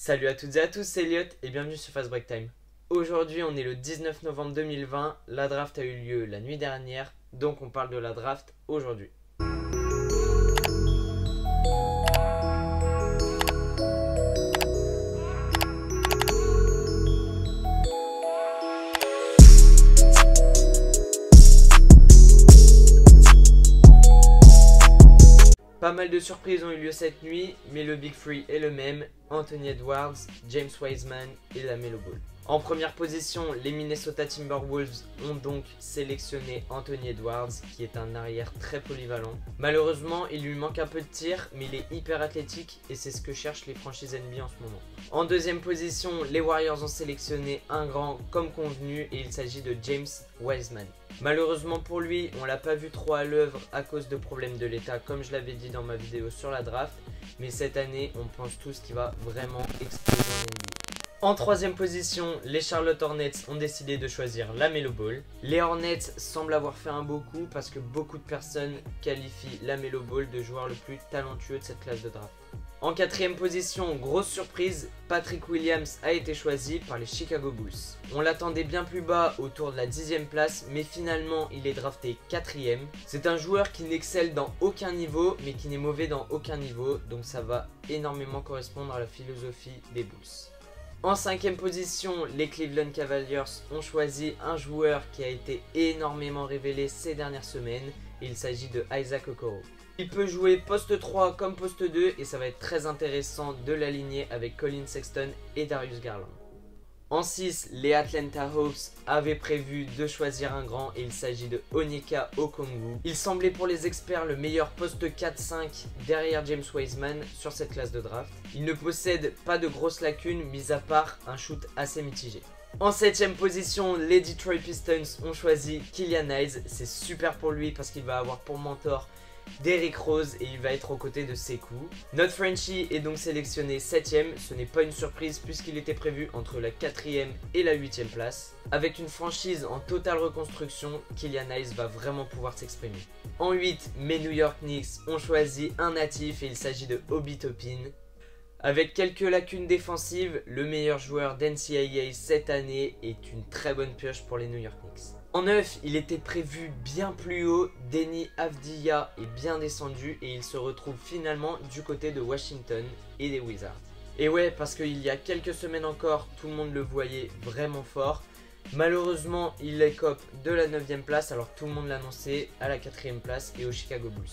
Salut à toutes et à tous, c'est Elliot et bienvenue sur Fast Break Time. Aujourd'hui on est le 19 novembre 2020, la draft a eu lieu la nuit dernière, donc on parle de la draft aujourd'hui. Pas mal de surprises ont eu lieu cette nuit, mais le Big Three est le même, Anthony Edwards, James Wiseman et LaMelo Ball. En première position, les Minnesota Timberwolves ont donc sélectionné Anthony Edwards, qui est un arrière très polyvalent. Malheureusement, il lui manque un peu de tir, mais il est hyper athlétique et c'est ce que cherchent les franchises NBA en ce moment. En deuxième position, les Warriors ont sélectionné un grand comme convenu et il s'agit de James Wiseman. Malheureusement pour lui, on l'a pas vu trop à l'œuvre à cause de problèmes de l'état, comme je l'avais dit dans ma vidéo sur la draft, mais cette année, on pense tous qu'il va vraiment exploser en NBA. En troisième position, les Charlotte Hornets ont décidé de choisir LaMelo Ball. Les Hornets semblent avoir fait un beau coup parce que beaucoup de personnes qualifient LaMelo Ball de joueur le plus talentueux de cette classe de draft. En quatrième position, grosse surprise, Patrick Williams a été choisi par les Chicago Bulls. On l'attendait bien plus bas autour de la 10e place, mais finalement il est drafté 4e. C'est un joueur qui n'excelle dans aucun niveau, mais qui n'est mauvais dans aucun niveau, donc ça va énormément correspondre à la philosophie des Bulls. En cinquième position, les Cleveland Cavaliers ont choisi un joueur qui a été énormément révélé ces dernières semaines. Il s'agit de Isaac Okoro. Il peut jouer poste 3 comme poste 2 et ça va être très intéressant de l'aligner avec Colin Sexton et Darius Garland. En 6, les Atlanta Hawks avaient prévu de choisir un grand et il s'agit de Onyeka Okongwu. Il semblait pour les experts le meilleur poste 4-5 derrière James Wiseman sur cette classe de draft. Il ne possède pas de grosses lacunes mis à part un shoot assez mitigé. En 7ème position, les Detroit Pistons ont choisi Killian Hayes. C'est super pour lui parce qu'il va avoir pour mentor Derrick Rose et il va être aux côtés de Sekou. Notre Frenchie est donc sélectionné 7ème, ce n'est pas une surprise puisqu'il était prévu entre la 4ème et la 8ème place. Avec une franchise en totale reconstruction, Killian Hayes va vraiment pouvoir s'exprimer. En 8, mes New York Knicks ont choisi un natif et il s'agit de Obi Toppin. Avec quelques lacunes défensives, le meilleur joueur d'NCAA cette année est une très bonne pioche pour les New York Knicks. En 9, il était prévu bien plus haut, Deni Avdija est bien descendu et il se retrouve finalement du côté de Washington et des Wizards. Et ouais, parce qu'il y a quelques semaines encore, tout le monde le voyait vraiment fort. Malheureusement, il écope de la 9ème place alors tout le monde l'annonçait à la 4ème place et aux Chicago Bulls.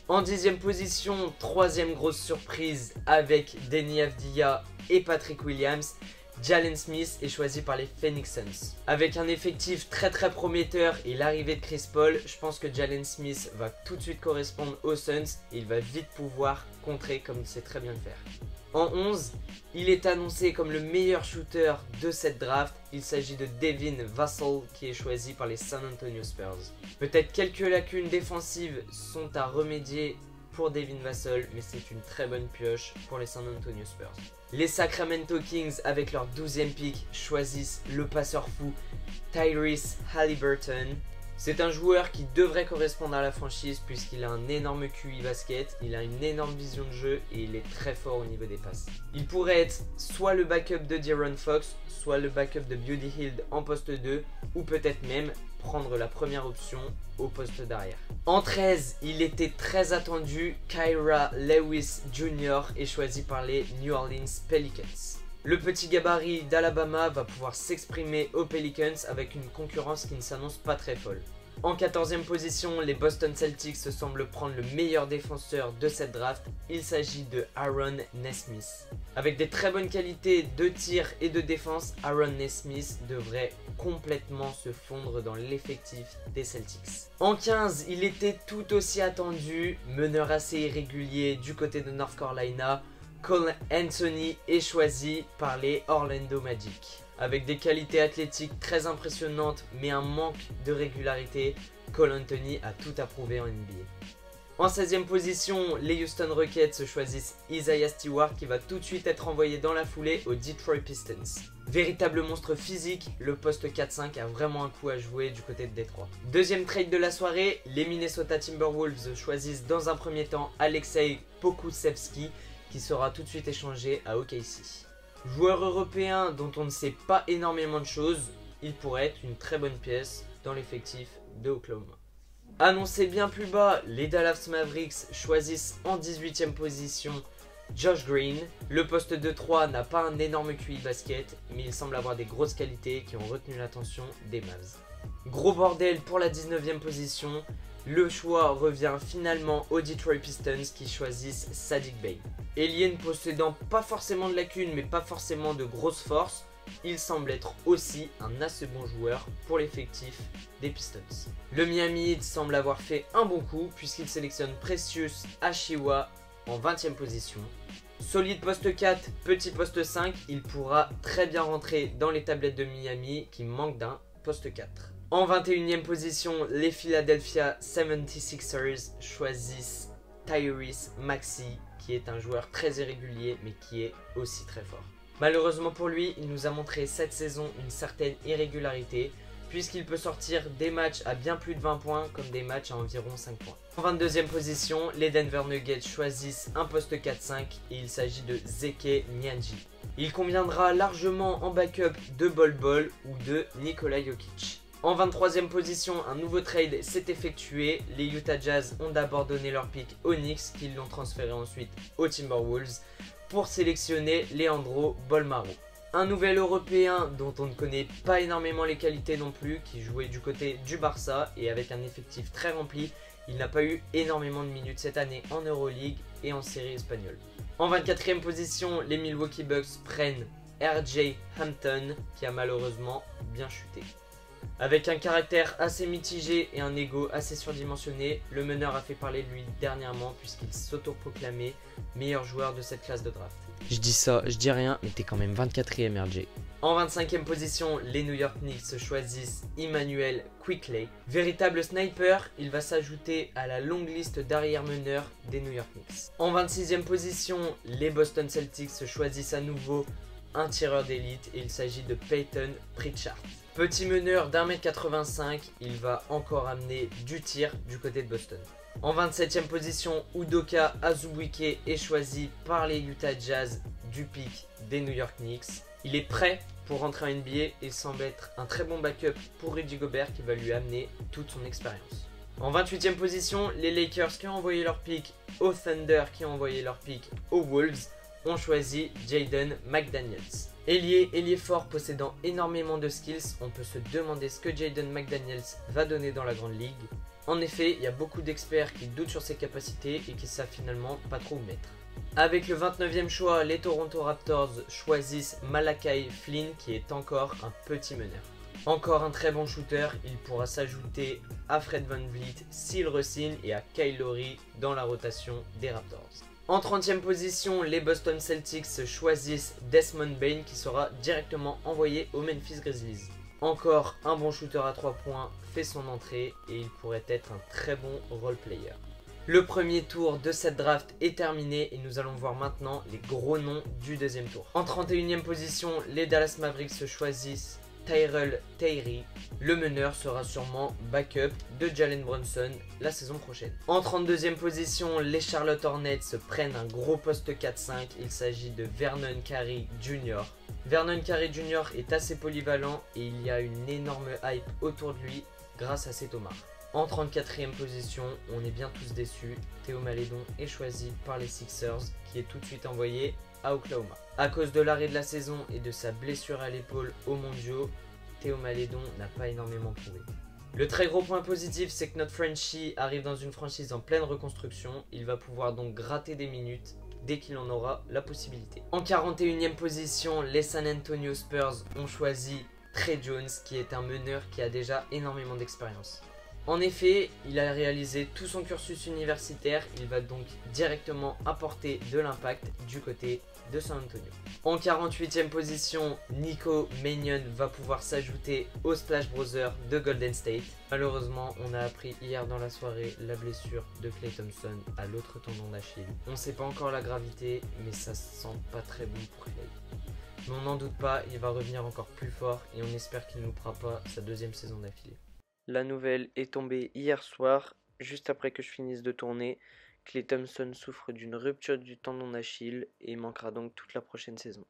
En 10ème position, 3ème grosse surprise avec Deni Avdija et Patrick Williams. Jalen Smith est choisi par les Phoenix Suns. Avec un effectif très prometteur et l'arrivée de Chris Paul, je pense que Jalen Smith va tout de suite correspondre aux Suns et il va vite pouvoir contrer comme il sait très bien le faire. En 11, il est annoncé comme le meilleur shooter de cette draft. Il s'agit de Devin Vassell qui est choisi par les San Antonio Spurs. Peut-être quelques lacunes défensives sont à remédier pour Devin Vassell, mais c'est une très bonne pioche pour les San Antonio Spurs. Les Sacramento Kings, avec leur 12e pick, choisissent le passeur fou Tyrese Haliburton. C'est un joueur qui devrait correspondre à la franchise puisqu'il a un énorme QI basket, il a une énorme vision de jeu et il est très fort au niveau des passes. Il pourrait être soit le backup de De'Aaron Fox, soit le backup de Buddy Hield en poste 2 ou peut-être même prendre la première option au poste d'arrière. En 13, il était très attendu, Kyra Lewis Jr. est choisi par les New Orleans Pelicans. Le petit gabarit d'Alabama va pouvoir s'exprimer aux Pelicans avec une concurrence qui ne s'annonce pas très folle. En 14e position, les Boston Celtics se semblent prendre le meilleur défenseur de cette draft. Il s'agit de Aaron Nesmith. Avec des très bonnes qualités de tir et de défense, Aaron Nesmith devrait complètement se fondre dans l'effectif des Celtics. En 15, il était tout aussi attendu, meneur assez irrégulier du côté de North Carolina. Cole Anthony est choisi par les Orlando Magic. Avec des qualités athlétiques très impressionnantes mais un manque de régularité, Cole Anthony a tout approuvé en NBA. En 16e position, les Houston Rockets choisissent Isaiah Stewart qui va tout de suite être envoyé dans la foulée aux Detroit Pistons. Véritable monstre physique, le poste 4-5 a vraiment un coup à jouer du côté de Détroit. Deuxième trade de la soirée, les Minnesota Timberwolves choisissent dans un premier temps Aleksej Pokusevski qui sera tout de suite échangé à OKC. Joueur européen dont on ne sait pas énormément de choses, il pourrait être une très bonne pièce dans l'effectif de Oklahoma. Annoncé bien plus bas, les Dallas Mavericks choisissent en 18e position Josh Green. Le poste de 3 n'a pas un énorme QI basket, mais il semble avoir des grosses qualités qui ont retenu l'attention des Mavs. Gros bordel pour la 19e position, le choix revient finalement aux Detroit Pistons qui choisissent Saddiq Bey. Alien possédant pas forcément de lacunes mais pas forcément de grosses forces, il semble être aussi un assez bon joueur pour l'effectif des Pistons. Le Miami Heat semble avoir fait un bon coup puisqu'il sélectionne Precious Achiuwa en 20e position. Solide poste 4, petit poste 5, il pourra très bien rentrer dans les tablettes de Miami qui manquent d'un poste 4. En 21e position, les Philadelphia 76ers choisissent Tyrese Maxey, qui est un joueur très irrégulier mais qui est aussi très fort. Malheureusement pour lui, il nous a montré cette saison une certaine irrégularité puisqu'il peut sortir des matchs à bien plus de 20 points comme des matchs à environ 5 points. En 22e position, les Denver Nuggets choisissent un poste 4-5 et il s'agit de Zeke Nyanji. Il conviendra largement en backup de Bol Bol ou de Nikola Jokic. En 23e position, un nouveau trade s'est effectué. Les Utah Jazz ont d'abord donné leur pick aux Knicks, qui l'ont transféré ensuite aux Timberwolves, pour sélectionner Leandro Bolmaro. Un nouvel Européen dont on ne connaît pas énormément les qualités non plus, qui jouait du côté du Barça et avec un effectif très rempli, il n'a pas eu énormément de minutes cette année en Euroleague et en série espagnole. En 24e position, les Milwaukee Bucks prennent RJ Hampton, qui a malheureusement bien chuté. Avec un caractère assez mitigé et un ego assez surdimensionné, le meneur a fait parler de lui dernièrement puisqu'il s'autoproclamait meilleur joueur de cette classe de draft. Je dis ça, je dis rien, mais t'es quand même 24e RJ. En 25e position, les New York Knicks choisissent Emmanuel Quickley. Véritable sniper, il va s'ajouter à la longue liste d'arrière-meneurs des New York Knicks. En 26e position, les Boston Celtics choisissent à nouveau un tireur d'élite et il s'agit de Peyton Pritchard. Petit meneur d'1m85, il va encore amener du tir du côté de Boston. En 27e position, Udoka Azubuike est choisi par les Utah Jazz du pick des New York Knicks. Il est prêt pour rentrer en NBA et il semble être un très bon backup pour Rudy Gobert qui va lui amener toute son expérience. En 28e position, les Lakers qui ont envoyé leur pick au Thunder, qui ont envoyé leur pick aux Wolves, ont choisi Jaden McDaniels. Ailier fort possédant énormément de skills, on peut se demander ce que Jaden McDaniels va donner dans la grande ligue. En effet, il y a beaucoup d'experts qui doutent sur ses capacités et qui savent finalement pas trop où mettre. Avec le 29e choix, les Toronto Raptors choisissent Malachi Flynn qui est encore un petit meneur. Encore un très bon shooter, il pourra s'ajouter à Fred VanVleet s'il re-signe et à Kyle Lowry dans la rotation des Raptors. En 30e position, les Boston Celtics choisissent Desmond Bane qui sera directement envoyé aux Memphis Grizzlies. Encore un bon shooter à 3 points fait son entrée et il pourrait être un très bon role player. Le premier tour de cette draft est terminé et nous allons voir maintenant les gros noms du deuxième tour. En 31e position, les Dallas Mavericks choisissent Tyrell Terry. Le meneur sera sûrement backup de Jalen Brunson la saison prochaine. En 32e position, les Charlotte Hornets prennent un gros poste 4-5. Il s'agit de Vernon Carey Jr. Vernon Carey Jr. est assez polyvalent et il y a une énorme hype autour de lui grâce à cet Omar. En 34e position, on est bien tous déçus. Théo Maledon est choisi par les Sixers qui est tout de suite envoyé à Oklahoma. À cause de l'arrêt de la saison et de sa blessure à l'épaule aux mondiaux, Théo Maledon n'a pas énormément prouvé. Le très gros point positif, c'est que notre Frenchie arrive dans une franchise en pleine reconstruction. Il va pouvoir donc gratter des minutes dès qu'il en aura la possibilité. En 41e position, les San Antonio Spurs ont choisi Trey Jones, qui est un meneur qui a déjà énormément d'expérience. En effet, il a réalisé tout son cursus universitaire, il va donc directement apporter de l'impact du côté de San Antonio. En 48e position, Nico Mannion va pouvoir s'ajouter aux Splash Brothers de Golden State. Malheureusement, on a appris hier dans la soirée la blessure de Klay Thompson à l'autre tendon d'Achille. On ne sait pas encore la gravité, mais ça sent pas très bon pour Klay. Mais on n'en doute pas, il va revenir encore plus fort et on espère qu'il ne nous fera pas sa deuxième saison d'affilée. La nouvelle est tombée hier soir, juste après que je finisse de tourner. Klay Thompson souffre d'une rupture du tendon d'Achille et manquera donc toute la prochaine saison.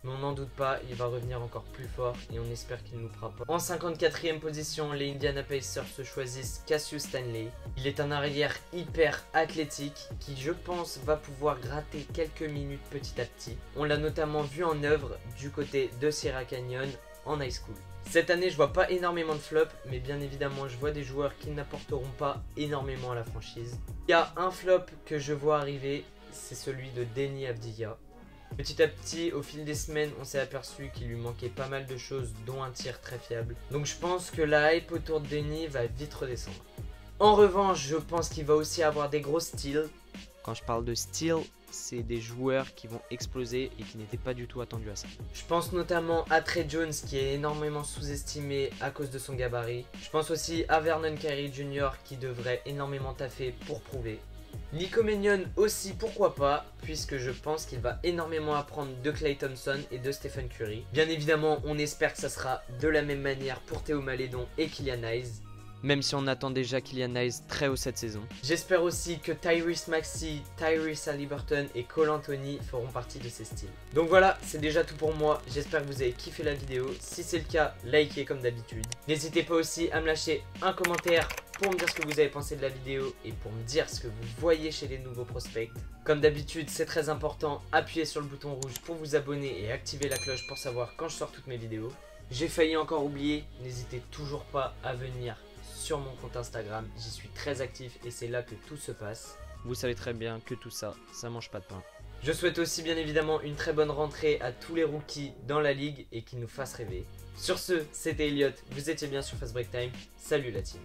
mais on n'en doute pas, il va revenir encore plus fort et on espère qu'il nous fera pas. En 54e position, les Indiana Pacers se choisissent Cassius Stanley. Il est un arrière hyper athlétique qui, je pense, va pouvoir gratter quelques minutes petit à petit. On l'a notamment vu en œuvre du côté de Sierra Canyon en high school. Cette année, je vois pas énormément de flops, mais bien évidemment, je vois des joueurs qui n'apporteront pas énormément à la franchise. Il y a un flop que je vois arriver, c'est celui de Deni Avdija. Petit à petit, au fil des semaines, on s'est aperçu qu'il lui manquait pas mal de choses, dont un tir très fiable. Donc je pense que la hype autour de Deni va vite redescendre. En revanche, je pense qu'il va aussi avoir des gros steals. Quand je parle de steal, c'est des joueurs qui vont exploser et qui n'étaient pas du tout attendus à ça. Je pense notamment à Trey Jones qui est énormément sous-estimé à cause de son gabarit. Je pense aussi à Vernon Carey Jr. qui devrait énormément taffer pour prouver. Nico Mannion aussi, pourquoi pas, puisque je pense qu'il va énormément apprendre de Klay Thompson et de Stephen Curry. Bien évidemment, on espère que ça sera de la même manière pour Théo Malédon et Killian Hayes. Même si on attend déjà Killian Hayes très haut cette saison. J'espère aussi que Tyrese Maxey, Tyrese Haliburton et Cole Anthony feront partie de ces styles. Donc voilà, c'est déjà tout pour moi. J'espère que vous avez kiffé la vidéo. Si c'est le cas, likez comme d'habitude. N'hésitez pas aussi à me lâcher un commentaire pour me dire ce que vous avez pensé de la vidéo et pour me dire ce que vous voyez chez les nouveaux prospects. Comme d'habitude, c'est très important, appuyez sur le bouton rouge pour vous abonner et activer la cloche pour savoir quand je sors toutes mes vidéos. J'ai failli encore oublier, n'hésitez toujours pas à venir sur mon compte Instagram, j'y suis très actif et c'est là que tout se passe. Vous savez très bien que tout ça, ça mange pas de pain. Je souhaite aussi bien évidemment une très bonne rentrée à tous les rookies dans la ligue et qu'ils nous fassent rêver. Sur ce, c'était Elliot, vous étiez bien sur Fast Break Time, salut la team.